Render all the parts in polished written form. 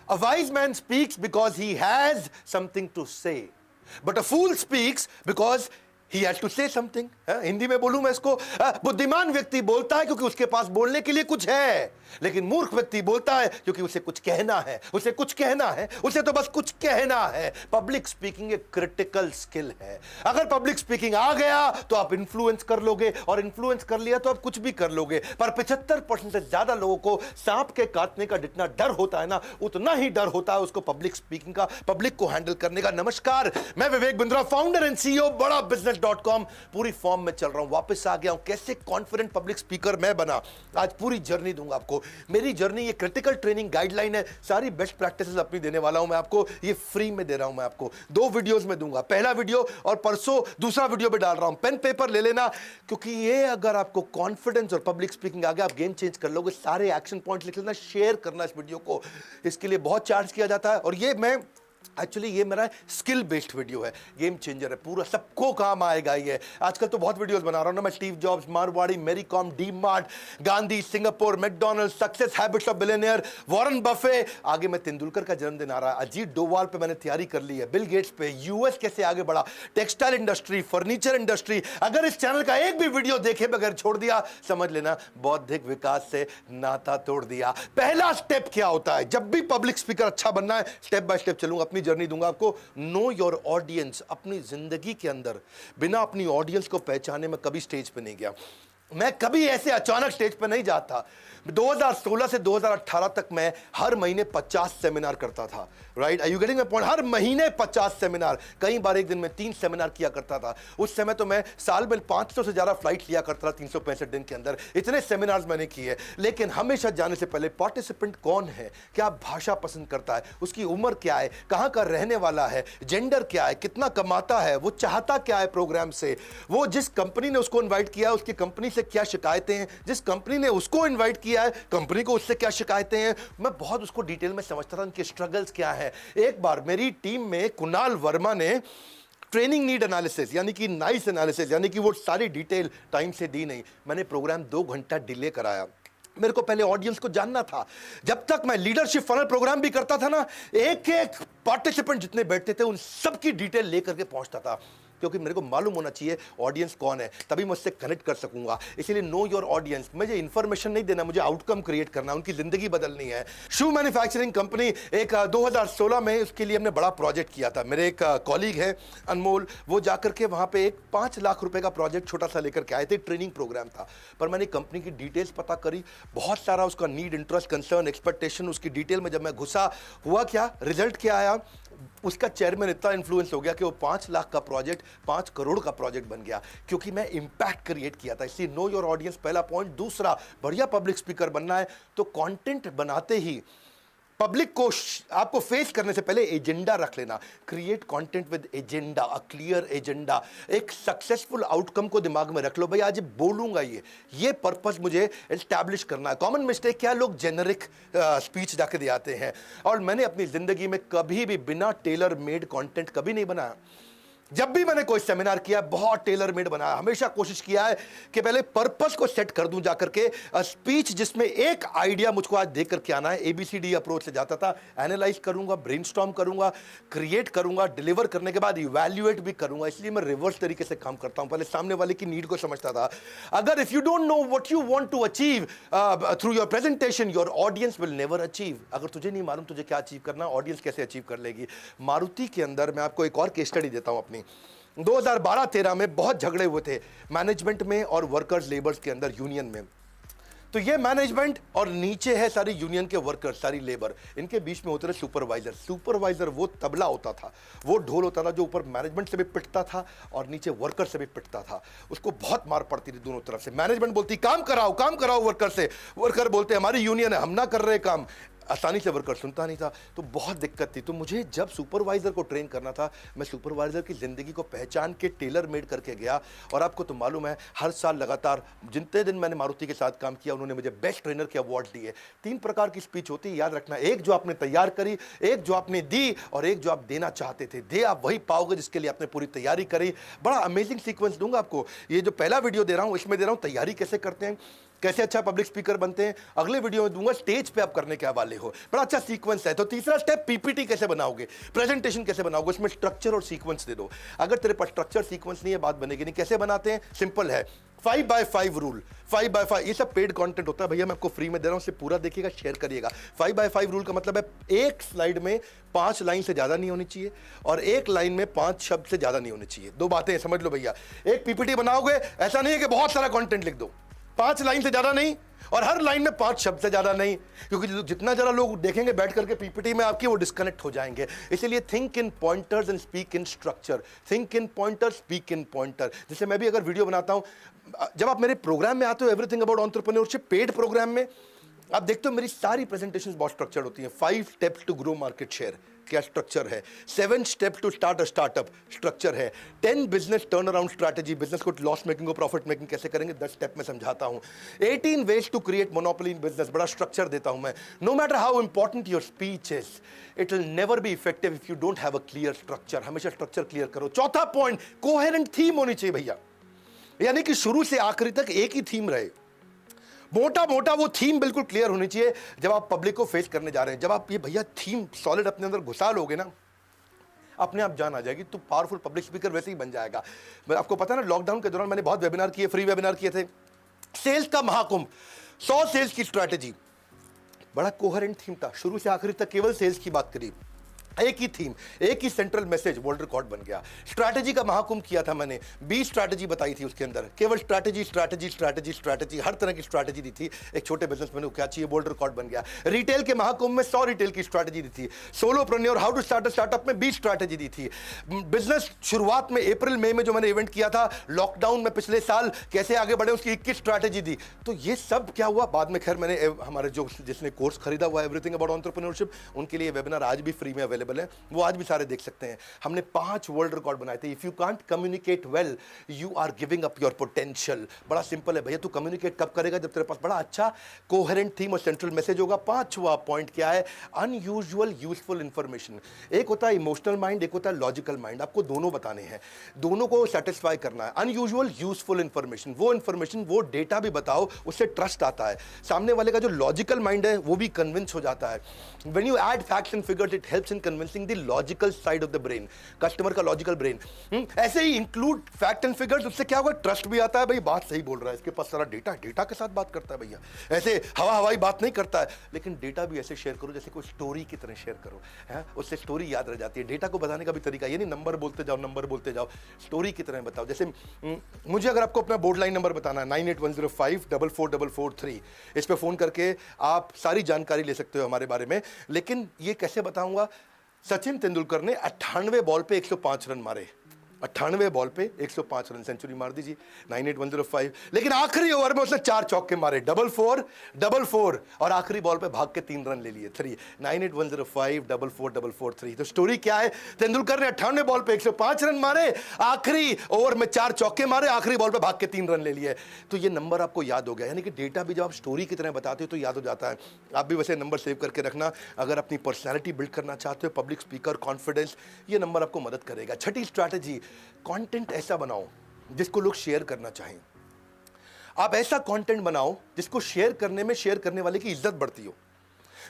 A wise man speaks because he has something to say, but a fool speaks because he has to say something. Hindi में बोलूं मैं इसको, बुद्धिमान व्यक्ति बोलता है क्योंकि उसके पास बोलने के लिए कुछ है, लेकिन मूर्ख व्यक्ति बोलता है क्योंकि उसे कुछ कहना है, उसे कुछ कहना है, उसे तो बस कुछ कहना है। पब्लिक स्पीकिंग एक क्रिटिकल स्किल है। अगर पब्लिक स्पीकिंग आ गया तो आप इन्फ्लुएंस कर लोगे, और इन्फ्लुएंस कर लिया तो आप कुछ भी कर लोगे। पर 75% से ज्यादा लोगों को सांप के काटने का जितना डर होता है ना, उतना ही डर होता है उसको पब्लिक स्पीकिंग का, पब्लिक को हैंडल करने का। नमस्कार, मैं Vivek Bindra, founder and CEO बड़ा बिजनेस.com, पूरी फॉर्म में चल रहा हूं, वापस आ गया हूं। कैसे कॉन्फिडेंट पब्लिक स्पीकर मैं बना, आज पूरी जर्नी दूंगा आपको। मेरी जर्नी ये क्रिटिकल ट्रेनिंग गाइडलाइन है, सारी बेस्ट प्रैक्टिसेस अपनी देने वाला हूं मैं आपको, ये फ्री में दे रहा हूं मैं आपको। 2 वीडियोस में दूंगा, पहला वीडियो और परसों दूसरा वीडियो में डाल रहा हूं। पेन पेपर ले लेना, क्योंकि ये अगर आपको कॉन्फिडेंस और पब्लिक स्पीकिंग आ गया, आप गेम चेंज कर लोगे। सारे एक्शन पॉइंट लिख लेना, शेयर करना इस वीडियो को, इसके लिए बहुत चार्ज किया जाता है। और ये मैं एक्चुअली ये मेरा स्किल बेस्ड वीडियो है, गेम चेंजर है, पूरा सबको काम आएगा ये। आजकल तो बहुत वीडियोस बना रहा हूं ना मैं, Steve Jobs, Marwari, Mary Kom, D Mart, Gandhi, Singapore, McDonald's, success habits of billionaire, Warren Buffett, आगे मैं तेंदुलकर का जन्मदिन आ रहा है, अजीत डोवाल पे मैंने तैयारी कर ली है, बिल गेट्स पे, यूएस कैसे आगे बढ़ा, टेक्सटाइल इंडस्ट्री, फर्नीचर इंडस्ट्री। अगर इस चैनल का एक भी वीडियो देखे बगैर छोड़ दिया, समझ लेना बौद्धिक विकास से नाता तोड़ दिया। पहला स्टेप क्या होता है जब भी पब्लिक स्पीकर अच्छा बनना है? स्टेप बाय स्टेप चलूंगा, अपनी जर्नी दूंगा आपको। Know your audience. अपनी जिंदगी के अंदर बिना अपनी ऑडियंस को पहचाने मैं कभी स्टेज पे नहीं गया। मैं कभी ऐसे अचानक स्टेज पे नहीं जाता। 2016 से 2018 तक मैं हर महीने 50 सेमिनार करता था। Right, are you getting my point? हर महीने 50 सेमिनार, कई बार एक दिन में 3 सेमिनार किया करता था। उस समय तो मैं साल में 500 से ज्यादा फ्लाइट लिया करता था 365 दिन के अंदर। इतने सेमिनार्स मैंने किए, लेकिन हमेशा जाने से पहले पार्टिसिपेंट कौन है, क्या भाषा पसंद करता है, उसकी उम्र क्या है, कहां का रहने वाला है, जेंडर क्या है, कितना कमाता है, वो चाहता क्या है प्रोग्राम से, वो जिस कंपनी ने उसको इन्वाइट किया उसकी कंपनी से क्या शिकायतें हैं, जिस कंपनी ने उसको इन्वाइट किया है कंपनी को उससे क्या शिकायतें हैं। मैं बहुत उसको डिटेल में समझता था, उनके स्ट्रगल्स क्या है। एक बार मेरी टीम में कुणाल वर्मा ने ट्रेनिंग नीड एनालिसिस यानी कि नाइस एनालिसिस यानी कि वो सारी डिटेल टाइम से दी नहीं। मैंने प्रोग्राम 2 घंटा डिले कराया। मेरे को पहले ऑडियंस को जानना था। जब तक मैं लीडरशिप फनल प्रोग्राम भी करता था ना, एक एक पार्टिसिपेंट जितने बैठते थे उन सबकी डिटेल लेकर के पहुंचता था, क्योंकि मेरे को मालूम होना चाहिए ऑडियंस कौन है, तभी मैं उससे कनेक्ट कर सकूंगा। इसीलिए नो योर ऑडियंस। मुझे इंफॉर्मेशन नहीं देना, मुझे आउटकम क्रिएट करना, उनकी जिंदगी बदलनी है। शू मैन्युफैक्चरिंग कंपनी एक 2016 में उसके लिए हमने बड़ा प्रोजेक्ट किया था। मेरे एक कॉलीग है अनमोल, वो जाकर के वहां पे एक 5 लाख रुपए का प्रोजेक्ट छोटा सा लेकर के आए थे। ट्रेनिंग प्रोग्राम था, पर मैंने कंपनी की डिटेल्स पता करी, बहुत सारा उसका नीड, इंटरेस्ट, कंसर्न, एक्सपेक्टेशन, उसकी डिटेल में जब मैं घुसा, हुआ क्या, रिजल्ट क्या आया, उसका चेयरमैन इतना इन्फ्लुएंस हो गया कि वो 5 लाख का प्रोजेक्ट 5 करोड़ का प्रोजेक्ट बन गया, क्योंकि मैं इंपैक्ट क्रिएट किया था। इसलिए नो योर ऑडियंस पहला पॉइंट। दूसरा, बढ़िया पब्लिक स्पीकर बनना है तो कंटेंट बनाते ही पब्लिक को आपको फेस करने से पहले एजेंडा रख लेना। Create content with agenda, a clear agenda. एक सक्सेसफुल आउटकम को दिमाग में रख लो, भाई आज बोलूंगा ये पर्पस मुझे एस्टैब्लिश करना है। कॉमन मिस्टेक क्या, लोग जेनरिक स्पीच जाके दे आते हैं, और मैंने अपनी जिंदगी में कभी भी बिना टेलर मेड कंटेंट कभी नहीं बनाया। जब भी मैंने कोई सेमिनार किया, बहुत टेलर मेड बनाया। हमेशा कोशिश किया है कि पहले पर्पस को सेट कर दूं जाकर के, स्पीच जिसमें एक आइडिया मुझको आज देख करके आना है। ABCD अप्रोच से जाता था, एनालाइज करूंगा, ब्रेनस्टॉर्म करूंगा, क्रिएट करूंगा, डिलीवर करने के बाद इवैल्यूएट भी करूंगा। इसलिए मैं रिवर्स तरीके से काम करता हूं, पहले सामने वाले की नीड को समझता था। अगर if you don't know what you want to achieve through your presentation, your audience will never achieve. अगर तुझे नहीं मालूम तुझे क्या अचीव करना, ऑडियंस कैसे अचीव कर लेगी। मारुति के अंदर मैं आपको एक और केस स्टडी देता हूं अपनी। 2012-13 में बहुत झगड़े हुए थे मैनेजमेंट में और वर्कर्स लेबर्स के अंदर, यूनियन में। तो ये मैनेजमेंट और नीचे है सारी यूनियन के वर्कर्स, सारी लेबर, इनके बीच में होते रहे सुपरवाइजर। सुपरवाइजर वो तबला होता था, वो ढोल होता था जो ऊपर मैनेजमेंट से भी पिटता था और नीचे वर्कर से भी पिटता था। उसको बहुत मार पड़ती थी दोनों तरफ से। मैनेजमेंट बोलती काम कराओ वर्कर से, वर्कर बोलते हमारी यूनियन है, हम ना कर रहे काम। आसानी से वर्कर सुनता नहीं था, तो बहुत दिक्कत थी। तो मुझे जब सुपरवाइजर को ट्रेन करना था, मैं सुपरवाइजर की जिंदगी को पहचान के टेलर मेड करके गया। और आपको तो मालूम है, हर साल लगातार जितने दिन मैंने मारुति के साथ काम किया, उन्होंने मुझे बेस्ट ट्रेनर के अवार्ड दिए। 3 प्रकार की स्पीच होती है, याद रखना। एक जो आपने तैयार करी, एक जो आपने दी, और एक जो आप देना चाहते थे। दे आप वही पाओगे जिसके लिए आपने पूरी तैयारी करी। बड़ा अमेजिंग सीक्वेंस दूंगा आपको। ये जो पहला वीडियो दे रहा हूं, इसमें दे रहा हूं तैयारी कैसे करते हैं। कैसे अच्छा पब्लिक स्पीकर बनते हैं अगले वीडियो में दूंगा, स्टेज पे आप करने के हवाले हो, बड़ा अच्छा सीक्वेंस है। तो तीसरा स्टेप, पीपीटी कैसे बनाओगे, प्रेजेंटेशन कैसे बनाओगे, उसमें स्ट्रक्चर और सीक्वेंस दे दो। अगर तेरे पास स्ट्रक्चर सीक्वेंस नहीं है, बात बनेगी नहीं। कैसे बनाते हैं, सिंपल है, 5x5 रूल। 5x5 ये सब पेड कंटेंट होता है भैया, मैं आपको फ्री में दे रहा हूं, इसे पूरा देखिएगा, शेयर करिएगा। 5x5 रूल का मतलब है एक स्लाइड में 5 लाइन से ज्यादा नहीं होनी चाहिए और एक लाइन में 5 शब्द से ज्यादा नहीं होनी चाहिए। दो बातें समझ लो भैया। एक पीपीटी बनाओगे, ऐसा नहीं है कि बहुत सारा कंटेंट लिख दो, 5 लाइन से ज्यादा नहीं और हर लाइन में 5 शब्द से ज्यादा नहीं, क्योंकि जितना जरा लोग देखेंगे बैठ करके पीपीटी में आपकी, वो डिस्कनेक्ट हो जाएंगे। इसलिए think in pointers and speak in structure. Think in pointer, speak in pointer. जैसे मैं भी अगर वीडियो बनाता हूं, जब आप मेरे प्रोग्राम में आते हो everything about entrepreneurship paid program में, आप देखते हो मेरी सारी प्रेजेंटेशंस बहुत स्ट्रक्चर्ड होती हैं। 5 steps to grow market share, क्या स्ट्रक्चर है। 7 steps to start a startup, structure है। 10 business turn around strategy, business को लॉस मेकिंग को प्रॉफिट मेकिंग कैसे करेंगे, 10 स्टेप में समझाता हूं। 18 ways to create monopoly in business, बड़ा स्ट्रक्चर देता हूं मैं। No matter how important your speech is, it will never be effective if you don't have a clear structure. हमेशा स्ट्रक्चर क्लियर करो। चौथा पॉइंट, कोहेरेंट थीम होनी चाहिए भैया, यानी कि शुरू से आखिरी तक एक ही थीम रहे, मोटा मोटा वो थीम बिल्कुल क्लियर होनी चाहिए जब आप पब्लिक को फेस करने जा रहे हैं। जब आप ये भैया थीम सॉलिड अपने अंदर घुसा लोगे ना, अपने आप जान आ जाएगी, तो पावरफुल पब्लिक स्पीकर वैसे ही बन जाएगा। आपको पता है ना, लॉकडाउन के दौरान मैंने बहुत वेबिनार किए, फ्री वेबिनार किए थे, सेल्स का महाकुंभ, 100 सेल्स की स्ट्रैटेजी, बड़ा कोहेरेंट थीम था, शुरू से आखिरी तक केवल सेल्स की बात करी, एक ही थीम, एक ही सेंट्रल मैसेज, वर्ल्ड रिकॉर्ड बन गया। स्ट्रैटेजी का महाकुंभ किया था मैंने, 20 स्ट्रैटेजी बताई थी उसके अंदर, केवल स्ट्रैटेजी स्ट्रैटेजी स्ट्रैटेजी स्ट्रैटेजी, हर तरह की स्ट्रैटेजी दी थी। एक छोटे बिजनेसमैन को क्या चाहिए, वर्ल्ड रिकॉर्ड बन गया। रिटेल के महाकुंभ में 100 रिटेल की स्ट्रैटेजी दी थी। Solopreneur, how to start a startup में 20 स्ट्रैटेजी दी थी। बिजनेस शुरुआत में अप्रैल मई में जो मैंने इवेंट किया था, लॉकडाउन में पिछले साल कैसे आगे बढ़े, उसकी 21 स्ट्रैटेजी दी। तो ये सब क्या हुआ बाद में, खैर मैंने हमारे जो जिसने कोर्स खरीदा हुआ एवरीथिंग अबाउट एंटरप्रेन्योरशिप, उनके लिए वेबिनार आज भी फ्री में अवेलेबल है, वो आज सारे देख सकते हैं। हमने 5 वर्ल्ड रिकॉर्ड बनाए थे। If you can't communicate well, you are giving up your potential. बड़ा सिंपल है भैया, तू कम्युनिकेट कब करेगा, जब तेरे पास बड़ा अच्छा कोहेरेंट थीम और सेंट्रल मैसेज होगा। 5वां पॉइंट क्या है, अनयूजुअल यूजफुल इंफॉर्मेशन। एक होता है इमोशनल माइंड, एक होता है लॉजिकल माइंड, आपको दोनों बताने हैं, दोनों को सेटिस्फाई करना है। अनयूजुअल यूजफुल इंफॉर्मेशन, वो इंफॉर्मेशन, वो डेटा भी बताओ, उससे ट्रस्ट आता है। सामने वाले का जो लॉजिकल माइंड है वो भी कन्विंस हो जाता है। When you add facts and figures, it helps in convincing the logical side of the brain, customer का लॉजिकल ब्रेन। ऐसे ही इंक्लूड फैक्ट एंड फिगर्स, उससे क्या होगा, ट्रस्ट भी आता है, भाई बात सही बोल रहा है, इसके पास सारा डेटा, डेटा के साथ बात करता है भैया, ऐसे हवा हवाई बात नहीं करता है। लेकिन डेटा भी ऐसे शेयर करो जैसे कोई स्टोरी की तरह शेयर करो, है उससे स्टोरी याद रह जाती है। डेटा को बताने का भी तरीका ये नहीं नंबर बोलते जाओ, नंबर बोलते जाओ, स्टोरी की तरह बताओ। जैसे मुझे अगर आपको अपना बोर्ड लाइन नंबर बताना है 9810544443, इस पे फोन करके आप सारी जानकारी ले सकते हो हमारे बारे में। लेकिन ये कैसे बताऊंगा, सचिन तेंदुलकर ने 98 बॉल पे 105 रन मारे, 98 बॉल पे 105 रन, सेंचुरी मार दीजिए 98105। लेकिन आखिरी ओवर में उसने 4 चौके मारे, 4-4 और आखिरी बॉल पे भाग के 3 रन ले लिए, 3 9810544443। तो स्टोरी क्या है, तेंदुलकर ने 98 बॉल पे 105 रन मारे, आखिरी ओवर में 4 चौके मारे, आखिरी बॉल पे भाग के 3 रन ले लिए। तो ये नंबर आपको याद हो गया, यानी कि डेटा भी जब आप स्टोरी की तरह बताते हो तो याद हो जाता है। आप भी वैसे नंबर सेव करके रखना, अगर अपनी पर्सनैलिटी बिल्ड करना चाहते हो, पब्लिक स्पीकर, कॉन्फिडेंस, ये नंबर आपको मदद करेगा। छठी स्ट्रैटेजी, कंटेंट ऐसा बनाओ जिसको लोग शेयर करना चाहें। आप ऐसा कंटेंट बनाओ जिसको शेयर करने में शेयर करने वाले की इज्जत बढ़ती हो।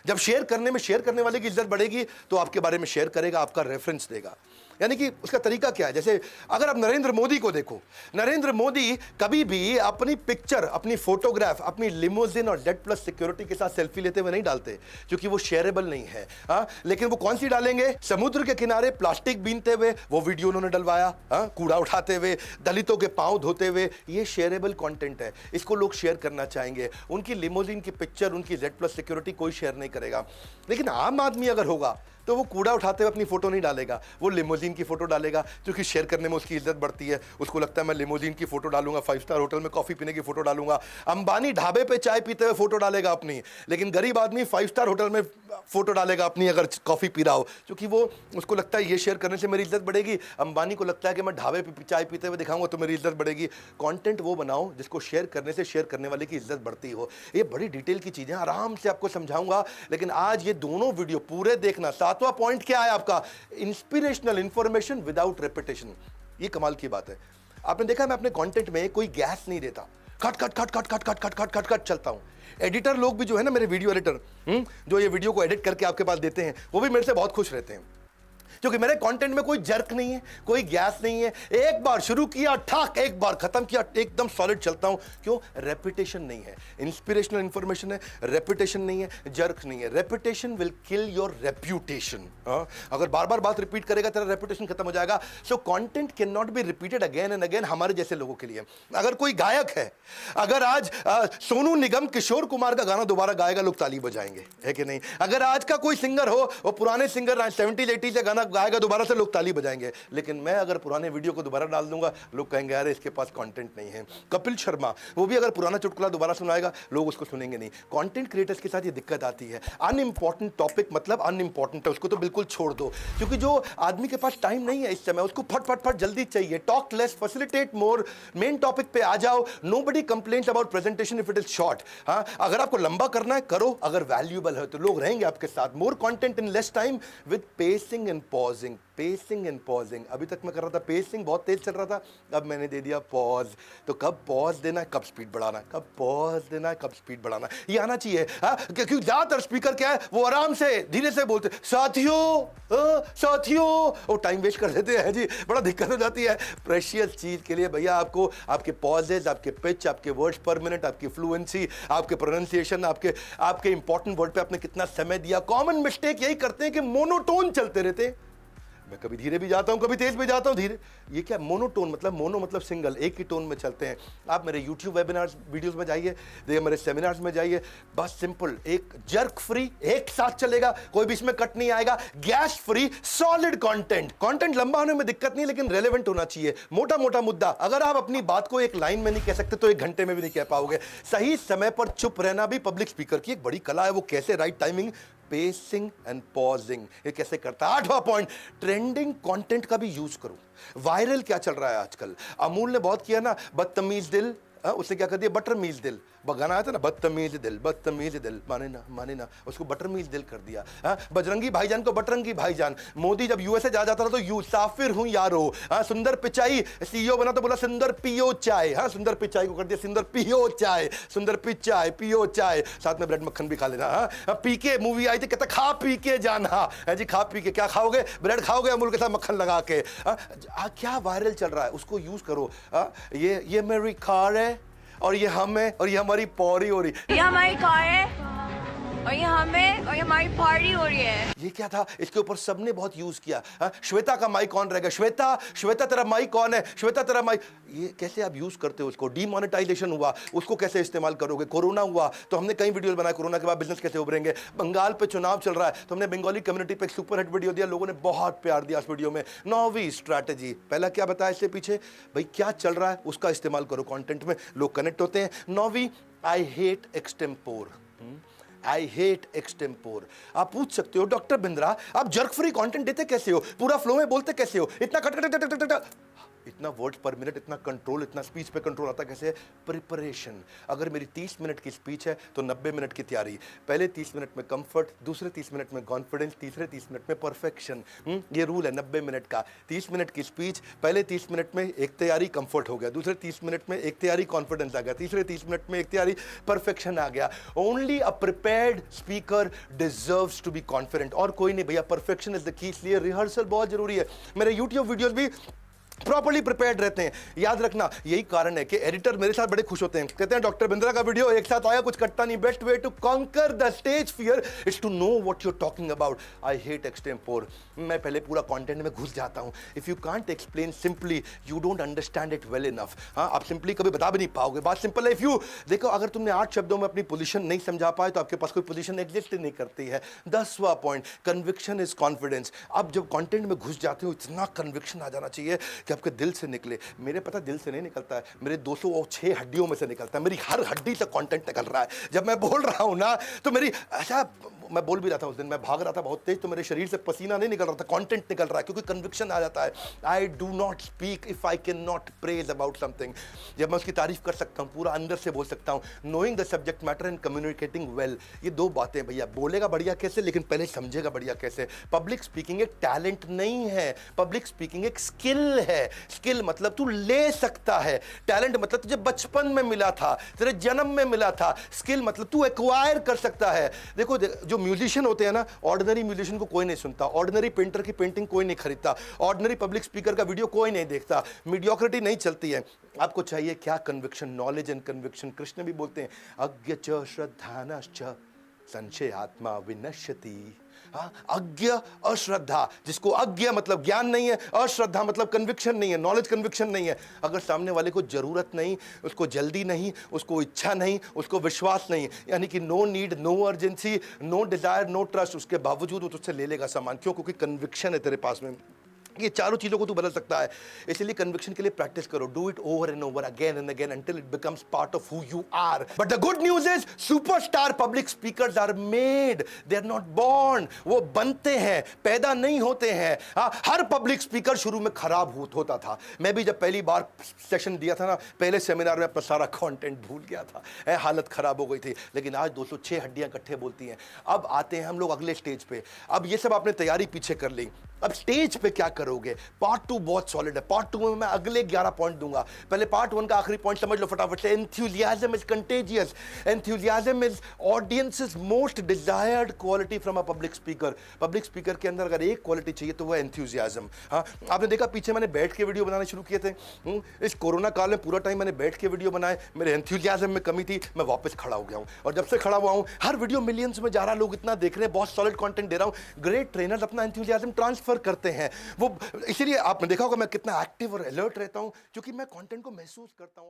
जब शेयर करने में शेयर करने वाले की इज्जत बढ़ेगी तो आपके बारे में शेयर करेगा, आपका रेफरेंस देगा। यानी कि उसका तरीका क्या है, जैसे अगर आप नरेंद्र मोदी को देखो, नरेंद्र मोदी कभी भी अपनी पिक्चर, अपनी फोटोग्राफ, अपनी लिमोजिन और जेड प्लस सिक्योरिटी के साथ सेल्फी लेते हुए नहीं डालते, क्योंकि वो शेयरेबल नहीं है। लेकिन वो कौन सी डालेंगे, समुद्र के किनारे प्लास्टिक बीनते हुए वो वीडियो उन्होंने डलवाया, कूड़ा उठाते हुए, दलितों के पांव धोते हुए, ये शेयरेबल कंटेंट है, इसको लोग शेयर करना चाहेंगे। उनकी लिमोजिन की पिक्चर, उनकी जेड प्लस सिक्योरिटी कोई शेयर नहीं करेगा। लेकिन आम आदमी अगर होगा तो वो कूड़ा उठाते हुए अपनी फोटो नहीं डालेगा, वो लिमोजिन की फोटो डालेगा, क्योंकि शेयर करने में उसकी इज्जत बढ़ती है। उसको लगता है मैं लिमोजिन की फोटो डालूंगा, 5 स्टार होटल में कॉफी पीने की फोटो डालूंगा। अंबानी ढाबे पे चाय पीते हुए फोटो डालेगा अपनी, लेकिन गरीब आदमी 5 स्टार होटल में फोटो डालेगा अपनी अगर कॉफी पी रहा हो, क्योंकि वो उसको लगता है ये शेयर करने से मेरी इज्जत बढ़ेगी। अंबानी को लगता है कि मैं ढाबे पे चाय पीते हुए दिखाऊंगा तो मेरी इज्जत बढ़ेगी। कंटेंट वो बनाओ जिसको शेयर करने से शेयर करने वाले की इज्जत बढ़ती हो। ये बड़ी डिटेल की चीजें आराम से आपको समझाऊंगा, लेकिन आज ये दोनों वीडियो पूरे देखना। 7वां पॉइंट क्या है आपका, इंस्पिरेशनल इंफॉर्मेशन विदाउट रेपिटेशन। ये कमाल की बात है। आपने देखा मैं अपने कंटेंट में कोई गैस नहीं देता, cut cut cut cut cut cut cut cut cut cut चलता हूं। एडिटर लोग भी जो है ना, मेरे वीडियो एडिटर, जो ये वीडियो को एडिट करके आपके पास देते हैं, वो भी मेरे से बहुत खुश रहते हैं, क्योंकि मेरे कंटेंट में कोई जर्क नहीं है, कोई गैस नहीं है। एक बार शुरू किया ठाक, एक बार खत्म किया, एकदम सॉलिड चलता हूं। क्यों? रेपिटेशन नहीं है। इंस्पिरेशनल इंफॉर्मेशन है, रेपिटेशन नहीं है, जर्क नहीं है। Repetition will kill your reputation. अगर बार बार बात रिपीट करेगा तेरा रेपुटेशन खत्म हो जाएगा। So content can not be repeated again and again, हमारे जैसे लोगों के लिए। अगर कोई गायक है, अगर आज सोनू निगम किशोर कुमार का गाना दोबारा गाएगा, लोग ताली बजाएंगे, है कि नहीं? अगर आज का कोई सिंगर हो, वो पुराने सिंगर 70s 80s का गाना गाएगा दोबारा से, लोग ताली बजाएंगे। लेकिन मैं अगर पुराने वीडियो को दोबारा डाल दूंगा, लोग कहेंगे यार इसके पास कंटेंट नहीं है। कपिल शर्मा, वो भी अगर पुराना चुटकुला दोबारा सुनाएगा, लोग उसको सुनेंगे नहीं। कंटेंट क्रिएटर्स के साथ ये दिक्कत आती है। अनइंपॉर्टेंट टॉपिक मतलब अनइंपॉर्टेंट है, उसको तो बिल्कुल छोड़ दो, क्योंकि जो आदमी के पास टाइम नहीं है इस समय, उसको फट फट फट जल्दी चाहिए। Talk less, facilitate more, main topic पे आ जाओ। Nobody complains about presentation if it is short. हाँ, अगर आपको लंबा करना है करो, अगर वैल्यूएबल है तो लोग रहेंगे आपके साथ। More content in less time with pacing and pausing. Pacing and pausing, अभी तक मैं कर रहा था पेसिंग, बहुत तेज चल रहा था, अब मैंने दे दिया पॉज। तो कब पॉज देना है, कब स्पीड बढ़ाना है, कब पॉज देना है, कब स्पीड बढ़ाना है, ये आना चाहिए। हाँ, क्योंकि ज्यादातर स्पीकर क्या है, वो आराम से धीरे से बोलते साथियों साथियों, वो टाइम वेस्ट कर देते हैं जी, बड़ा दिक्कत हो जाती है। प्रेशियस चीज के लिए भैया आपको आपके पॉजेज, आपके पिच, आपके वर्ड्स पर मिनट, आपकी फ्लुएंसी, आपके प्रोनाउंसिएशन, आपके इंपॉर्टेंट वर्ड पे आपने कितना समय दिया। कॉमन मिस्टेक यही करते हैं कि मोनोटोन चलते रहते हैं। मैं कभी धीरे भी जाता हूं, कभी तेज भी जाता हूं। धीरे, ये क्या मोनोटोन मतलब? मोनो मतलब सिंगल, एक ही टोन में चलते हैं। आप मेरे YouTube वेबिनार्स वीडियोस में जाइए, देखिए मेरे सेमिनार्स में जाइए, बस सिंपल, एक जर्क फ्री, एक साथ चलेगा, कोई भी इसमें कट नहीं आएगा, gas free, solid content. Content लंबा होने में दिक्कत नहीं, लेकिन रेलेवेंट होना चाहिए। मोटा मोटा मुद्दा, अगर आप अपनी बात को एक लाइन में नहीं कह सकते तो 1 घंटे में भी नहीं कह पाओगे। सही समय पर चुप रहना भी पब्लिक स्पीकर की एक बड़ी कला है। वो कैसे? Right timing, pacing and pausing. ये कैसे करता है? 8वां पॉइंट, ट्रेंडिंग कंटेंट का भी यूज करो। वायरल क्या चल रहा है आजकल? अमूल ने बहुत किया ना, बदतमीज दिल, उसने क्या कर दिया, बटरमीज दिल। गाना आया था ना, बदतमीज दिल, बदतमीज दिल, माने ना, उसको बटरमीज दिल कर दिया। बजरंगी भाईजान को बटरंगी भाईजान। मोदी जब यूएसए जा जाता था तो यू साफिर हूं यारो। सुंदर पिचाई सीईओ बना तो बोला सुंदर पियो चाय। सुंदर पिचाई को कर दिया सुंदर पियो चाय, सुंदर पिचाई पियो चाय, साथ में ब्रेड मक्खन भी खा लेना। पीके मूवी आई थी, कहता खा पी के जाना है जी, खा पी के। क्या खाओगे? ब्रेड खाओगे अमूल के साथ मक्खन लगा के। क्या वायरल चल रहा है, उसको यूज करो। ये मेरी कार है, और ये हम है, और ये हमारी पौड़ी हो रही, ये हमारी कार है, और ये हमें, और ये हमारी पार्टी हो रही है। ये क्या था? इसके ऊपर सबने बहुत यूज किया। श्वेता का माइक ऑन रहेगा, श्वेता श्वेता तेरा माइक ऑन है, श्वेता तेरा माइक। ये कैसे आप यूज करते हो उसको? डीमोनेटाइजेशन हुआ, उसको कैसे इस्तेमाल करोगे? कोरोना हुआ तो हमने कई वीडियो बनाए, कोरोना के बाद बिजनेस कैसे उभरेंगे। बंगाल पे चुनाव चल रहा है तो हमने बंगाली कम्युनिटी पे एक सुपर हिट वीडियो दिया, लोगों ने बहुत प्यार दिया उस वीडियो में। 9वीं स्ट्रैटेजी, पहला क्या बताया इससे पीछे? भाई क्या चल रहा है उसका इस्तेमाल करो कंटेंट में, लोग कनेक्ट होते हैं। 9वीं, I hate extempore. I hate extempore. आप पूछ सकते हो डॉक्टर बिंद्रा आप जर्क फ्री कंटेंट देते कैसे हो, पूरा फ्लो में बोलते कैसे हो, इतना cut cut cut cut cut, इतना वर्ड पर मिनट, इतना कंट्रोल, इतना स्पीच पे कंट्रोल आता कैसे? प्रिपरेशन। अगर मेरी 30 मिनट की स्पीच है तो 90 मिनट की तैयारी। पहले 30 मिनट में कंफर्ट, दूसरे 30 मिनट में कॉन्फिडेंस, तीसरे 30 मिनट में परफेक्शन। ये रूल है 90 मिनट का। 30 मिनट की स्पीच, पहले 30 मिनट में एक तैयारी कंफर्ट हो गया, दूसरे 30 मिनट में एक तैयारी कॉन्फिडेंस आ गया, तीसरे 30 मिनट में एक तैयारी परफेक्शन आ गया। Only a prepared speaker deserves to be confident, और कोई नहीं भैया। परफेक्शन इज द की, इसलिए रिहर्सल बहुत जरूरी है। मेरे यूट्यूब वीडियोस भी प्रॉपर्ली प्रिपेयर्ड रहते हैं, याद रखना। यही कारण है कि एडिटर मेरे साथ बड़े खुश होते हैं, कहते हैं डॉक्टर बिंद्रा का वीडियो एक साथ आया, कुछ कटता नहीं। Best way to conquer the stage fear is to know what you are talking about. I hate extempore. मैं पहले पूरा कंटेंट में घुस जाता हूं। If you can't explain simply, you don't understand it well enough. आप सिंपली कभी बता भी नहीं पाओगे। बात सिंपल है। इफ यू देखो, अगर तुमने 8 शब्दों में अपनी पोजीशन नहीं समझा पाए तो आपके पास कोई पोजीशन एग्जिस्ट नहीं करती है। 10वां पॉइंट, कन्विक्शन इज कॉन्फिडेंस। आप जब कंटेंट में घुस जाते हो, इतना कन्विक्शन आ जाना चाहिए कि आपके दिल से निकले। मेरे पता दिल से नहीं निकलता है, मेरे 206 हड्डियों में से निकलता है। मेरी हर हड्डी से कंटेंट निकल रहा है। जब मैं बोल रहा हूं ना तो मेरी, अच्छा मैं बोल भी रहा था उस दिन, मैं भाग रहा था बहुत तेज, तो मेरे शरीर से पसीना नहीं निकल रहा था, कंटेंट निकल रहा है, क्योंकि कन्विक्शन आ जाता है। I do not speak if I can not praise about something. जब मैं उसकी तारीफ कर सकता हूँ, पूरा अंदर से बोल सकता हूँ, knowing the subject matter and communicating well, ये दो बातें भैया। बोलेगा बढ़िया कैसे, लेकिन पहले समझेगा बढ़िया कैसे। पब्लिक स्पीकिंग एक टैलेंट नहीं है, पब्लिक स्पीकिंग एक स्किल है। स्किल मतलब तू ले सकता है, टैलेंट मतलब तुझे बचपन में मिला था, तेरे जन्म में मिला था, स्किल मतलब तू एक्वायर कर सकता है। देखो जो म्यूजिशियन होते हैं ना, ऑर्डिनरी म्यूजिशियन को कोई नहीं सुनता, ऑर्डिनरी पेंटर की पेंटिंग कोई नहीं खरीदता, ऑर्डिनरी पब्लिक स्पीकर का वीडियो कोई नहीं देखता, मीडियोक्रिटी नहीं चलती है। आपको चाहिए क्या? Conviction, knowledge and conviction. Krishna भी बोलते हैं अज्ञ च श्रद्धानश्च संशय आत्मा विनश्यति। हाँ, अज्ञ अश्रद्धा, जिसको अज्ञ मतलब ज्ञान नहीं है, अश्रद्धा मतलब कन्विक्शन नहीं है, नॉलेज कन्विक्शन नहीं है। अगर सामने वाले को जरूरत नहीं, उसको जल्दी नहीं, उसको इच्छा नहीं, उसको विश्वास नहीं, यानी कि no need, no urgency, no desire, no trust, उसके बावजूद वो तुझसे ले लेगा सामान। क्यों? क्योंकि कन्विक्शन है तेरे पास में। ये चारों चीजों को तू बदल सकता है। इसलिए कन्विक्शन के लिए प्रैक्टिस करो, do it over and over again and again until it becomes part of who you are. But the good news is superstar public speakers are made, they are not born. वो बनते हैं, पैदा नहीं होते हैं। हर public speaker शुरू में खराब होता था। मैं भी जब पहली बार सेशन दिया था ना, पहले सेमिनार में अपना सारा कंटेंट भूल गया था, हालत खराब हो गई थी। लेकिन आज 206 हड्डियां इकट्ठे बोलती हैं। अब आते हैं हम लोग अगले स्टेज पे। अब ये सब आपने तैयारी पीछे कर ली, अब स्टेज पे क्या करोगे? पार्ट 2 बहुत सॉलिड है। पार्ट 2 में मैं अगले 11 पॉइंट दूंगा। पहले पार्ट 1 का आखिरी पॉइंट समझ लो फटाफट से। Enthusiasm is contagious. Enthusiasm is audiences most desired quality from a public speaker. Public speaker के अंदर अगर एक क्वालिटी चाहिए तो वो एंथुसियाज्म। हाँ, आपने देखा पीछे मैंने बैठ के वीडियो बनाने शुरू किए थे। इस कोरोना काल में पूरा टाइम मैंने बैठ के वीडियो बनाए। मेरे एंथुसियाज्म में कमी थी, मैं वापस खड़ा हो गया हूं। और जब से खड़ा हुआ हूं, हर वीडियो मिलियंस में जा रहा, लोग इतना देख रहे हैं, बहुत सॉलिड कंटेंट दे रहा हूं। ग्रेट ट्रेनर्स अपना एंथुसियाज्म ट्रांसफर करते हैं। वो इसीलिए आपने देखा होगा मैं कितना एक्टिव और अलर्ट रहता हूं, क्योंकि मैं कंटेंट को महसूस करता हूं।